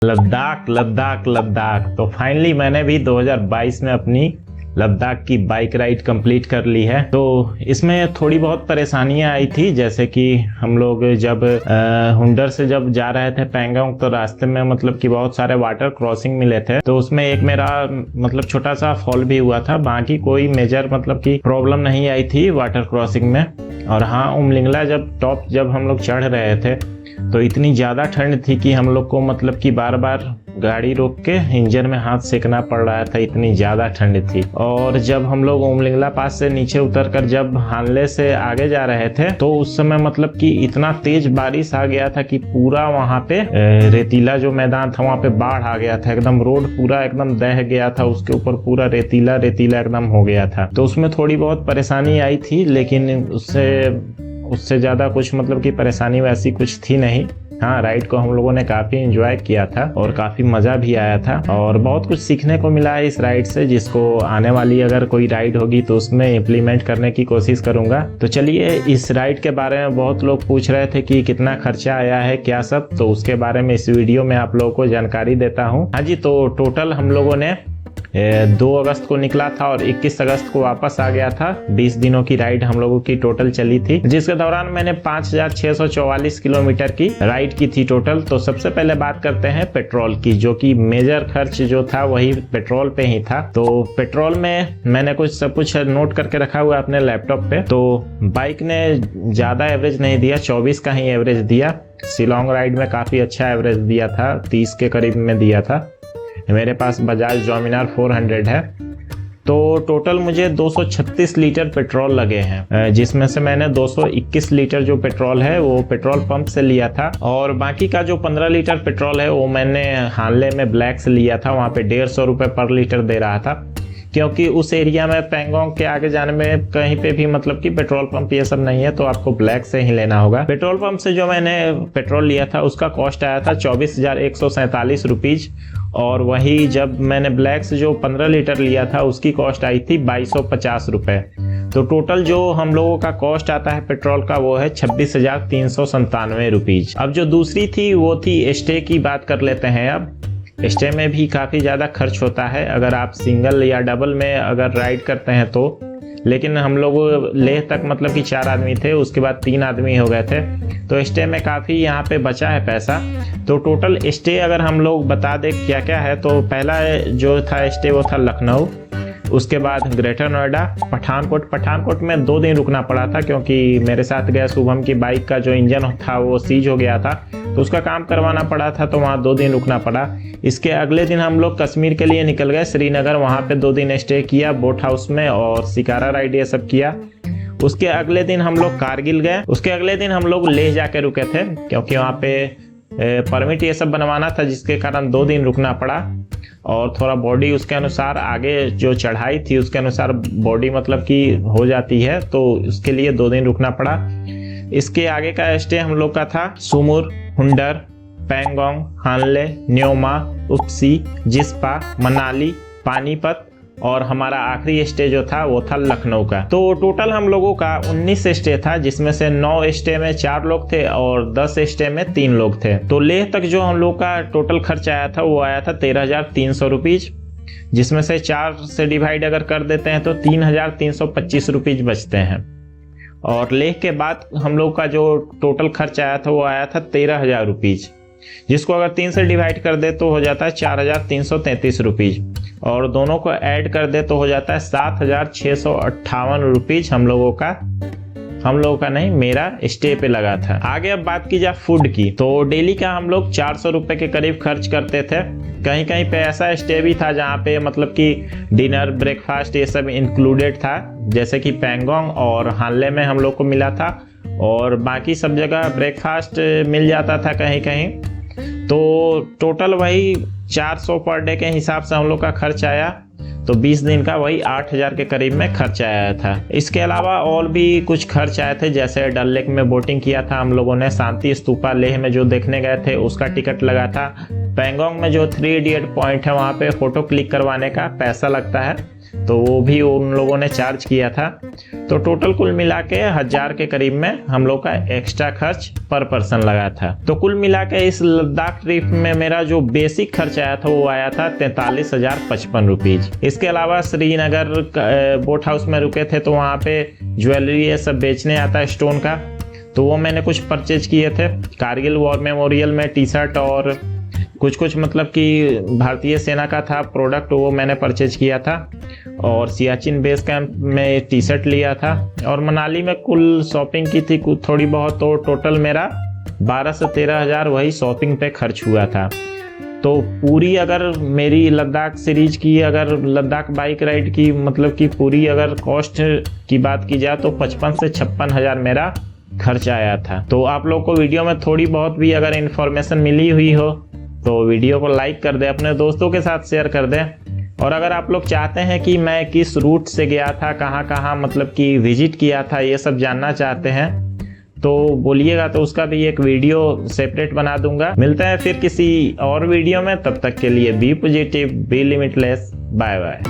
लद्दाख लद्दाख लद्दाख। तो फाइनली मैंने भी 2022 में अपनी लद्दाख की बाइक राइड कंप्लीट कर ली है। तो इसमें थोड़ी बहुत परेशानियां आई थी, जैसे कि हम लोग जब हुंडर से जब जा रहे थे पैंगोंग, तो रास्ते में मतलब कि बहुत सारे वाटर क्रॉसिंग मिले थे। तो उसमें एक मेरा मतलब छोटा सा फॉल भी हुआ था, बाकी कोई मेजर मतलब कि प्रॉब्लम नहीं आई थी वाटर क्रॉसिंग में। और हाँ, उमलिंगला जब हम लोग चढ़ रहे थे तो इतनी ज़्यादा ठंड थी कि हम लोग को मतलब कि बार बार गाड़ी रोक के इंजन में हाथ सेकना पड़ रहा था, इतनी ज़्यादा ठंड थी। और जब हम लोग उमलिंगला पास से नीचे उतरकर जब हानले से आगे जा रहे थे तो उस समय मतलब कि इतना तेज बारिश आ गया था कि पूरा वहाँ पे रेतीला जो मैदान था वहाँ पे बाढ़ आ गया था, एकदम रोड पूरा एकदम दह गया था, उसके ऊपर पूरा रेतीला रेतीला एकदम हो गया था। तो उसमें थोड़ी बहुत परेशानी आई थी, लेकिन उससे ज़्यादा कुछ मतलब कि परेशानी वैसी कुछ थी नहीं। हाँ, राइड को हम लोगों ने काफ़ी एंजॉय किया था और काफ़ी मज़ा भी आया था और बहुत कुछ सीखने को मिला है इस राइड से, जिसको आने वाली अगर कोई राइड होगी तो उसमें इम्प्लीमेंट करने की कोशिश करूंगा। तो चलिए, इस राइड के बारे में बहुत लोग पूछ रहे थे कि कितना खर्चा आया है क्या सब, तो उसके बारे में इस वीडियो में आप लोगों को जानकारी देता हूँ। हाँ जी, तो टोटल हम लोगों ने 2 अगस्त को निकला था और 21 अगस्त को वापस आ गया था। 20 दिनों की राइड हम लोगों की टोटल चली थी, जिसके दौरान मैंने 5644 किलोमीटर की राइड की थी टोटल। तो सबसे पहले बात करते हैं पेट्रोल की, जो कि मेजर खर्च जो था वही पेट्रोल पे ही था। तो पेट्रोल में मैंने सब कुछ नोट करके रखा हुआ है अपने लैपटॉप पे। तो बाइक ने ज्यादा एवरेज नहीं दिया, 24 का ही एवरेज दिया। शिलोंग राइड में काफी अच्छा एवरेज दिया था, 30 के करीब में दिया था। मेरे पास बजाज डोमिनार 400 है। तो टोटल मुझे 236 लीटर पेट्रोल लगे हैं, जिसमें से मैंने 221 लीटर जो पेट्रोल है वो पेट्रोल पंप से लिया था, और बाकी का जो 15 लीटर पेट्रोल है वो मैंने हानले में ब्लैक से लिया था। वहाँ पे 150 रुपये पर लीटर दे रहा था, क्योंकि उस एरिया में पैंगोंग के आगे जाने में कहीं पे भी मतलब कि पेट्रोल पंप ये सब नहीं है, तो आपको ब्लैक से ही लेना होगा। पेट्रोल पंप से जो मैंने पेट्रोल लिया था उसका कॉस्ट आया था 24,147 रुपीज, और वही जब मैंने ब्लैक से जो 15 लीटर लिया था उसकी कॉस्ट आई थी 2250 रुपये। तो टोटल जो हम लोगों का कॉस्ट आता है पेट्रोल का वो है 26,397 रुपीज। अब जो दूसरी थी वो थी स्टे की बात कर लेते हैं। अब स्टे में भी काफ़ी ज़्यादा खर्च होता है अगर आप सिंगल या डबल में अगर राइड करते हैं तो। लेकिन हम लोग लेह तक मतलब कि 4 आदमी थे, उसके बाद 3 आदमी हो गए थे, तो स्टे में काफ़ी यहाँ पे बचा है पैसा। तो टोटल स्टे अगर हम लोग बता दें क्या क्या है, तो पहला जो था स्टे वो था लखनऊ, उसके बाद ग्रेटर नोएडा, पठानकोट में 2 दिन रुकना पड़ा था, क्योंकि मेरे साथ गया शुभम की बाइक का जो इंजन था वो सीज हो गया था, तो उसका काम करवाना पड़ा था, तो वहाँ 2 दिन रुकना पड़ा। इसके अगले दिन हम लोग कश्मीर के लिए निकल गए, श्रीनगर, वहाँ पे 2 दिन स्टे किया बोट हाउस में और शिकारा राइड ये सब किया। उसके अगले दिन हम लोग कारगिल गए। उसके अगले दिन हम लोग लेह जाके रुके थे, क्योंकि वहाँ पे परमिट ये सब बनवाना था, जिसके कारण 2 दिन रुकना पड़ा। और थोड़ा बॉडी उसके अनुसार आगे जो चढ़ाई थी उसके अनुसार बॉडी मतलब कि हो जाती है, तो उसके लिए 2 दिन रुकना पड़ा। इसके आगे का स्टे हम लोग का था सुमुर, हुंडर, पैंगोंग, हानले, न्योमा, उक्सी, जिस्पा, मनाली, पानीपत, और हमारा आखिरी स्टे जो था वो था लखनऊ का। तो टोटल हम लोगों का 19 स्टे था, जिसमें से 9 स्टे में 4 लोग थे और 10 स्टे में 3 लोग थे। तो लेह तक जो हम लोग का टोटल खर्च आया था वो आया था 13,300 रुपीज, जिसमें से 4 से डिवाइड अगर कर देते हैं तो 3,325 रुपीज बचते हैं। और लेह के बाद हम लोग का जो टोटल खर्च आया था वो आया था 13,000 रुपीज, जिसको अगर 3 से डिवाइड कर दे तो हो जाता है 4,333 रुपीज, और दोनों को ऐड कर दे तो हो जाता है 7,658 रुपीज हम लोगों का नहीं, मेरा स्टे पे लगा था। आगे अब बात की जाए फूड की, तो डेली का हम लोग 400 रुपए के करीब खर्च करते थे। कहीं कहीं पे ऐसा स्टे भी था जहाँ पे मतलब कि डिनर, ब्रेकफास्ट ये सब इंक्लूडेड था, जैसे कि पैंगोंग और हानले में हम लोग को मिला था, और बाकी सब जगह ब्रेकफास्ट मिल जाता था कहीं कहीं। तो टोटल वही 400 पर डे के हिसाब से हम लोग का खर्च आया, तो 20 दिन का वही 8,000 के करीब में खर्च आया था। इसके अलावा और भी कुछ खर्च आए थे, जैसे डल लेक में बोटिंग किया था हम लोगों ने, शांति स्तूपा लेह में जो देखने गए थे उसका टिकट लगा था, पैंगोंग में जो 3 इडियट पॉइंट है वहाँ पे फोटो क्लिक करवाने का पैसा लगता है, तो वो भी उन लोगों ने चार्ज किया था। तो टोटल कुल मिला के 1000 के करीब में हम लोग का एक्स्ट्रा खर्च पर पर्सन लगा था। तो कुल मिला के इस लद्दाख ट्रिप में मेरा जो बेसिक खर्च आया था वो आया था 43,055 रुपीज। इसके अलावा श्रीनगर बोट हाउस में रुके थे तो वहाँ पे ज्वेलरी ये सब बेचने आता है स्टोन का, तो वो मैंने कुछ परचेज किए थे। कारगिल वॉर मेमोरियल में टी शर्ट और कुछ मतलब कि भारतीय सेना का था प्रोडक्ट, वो मैंने परचेज किया था। और सियाचिन बेस कैंप में टी शर्ट लिया था। और मनाली में कुल शॉपिंग की थी थोड़ी बहुत, तो टोटल मेरा 12 से 13 हज़ार वही शॉपिंग पे खर्च हुआ था। तो पूरी अगर मेरी लद्दाख सीरीज की, अगर लद्दाख बाइक राइड की मतलब कि पूरी अगर कॉस्ट की बात की जाए तो 55 से 56 हज़ार मेरा खर्च आया था। तो आप लोग को वीडियो में थोड़ी बहुत भी अगर इन्फॉर्मेशन मिली हुई हो तो वीडियो को लाइक कर दे, अपने दोस्तों के साथ शेयर कर दे। और अगर आप लोग चाहते हैं कि मैं किस रूट से गया था, कहाँ कहाँ मतलब कि विजिट किया था, ये सब जानना चाहते हैं तो बोलिएगा, तो उसका भी एक वीडियो सेपरेट बना दूंगा। मिलते हैं फिर किसी और वीडियो में, तब तक के लिए be positive, be limitless, bye bye.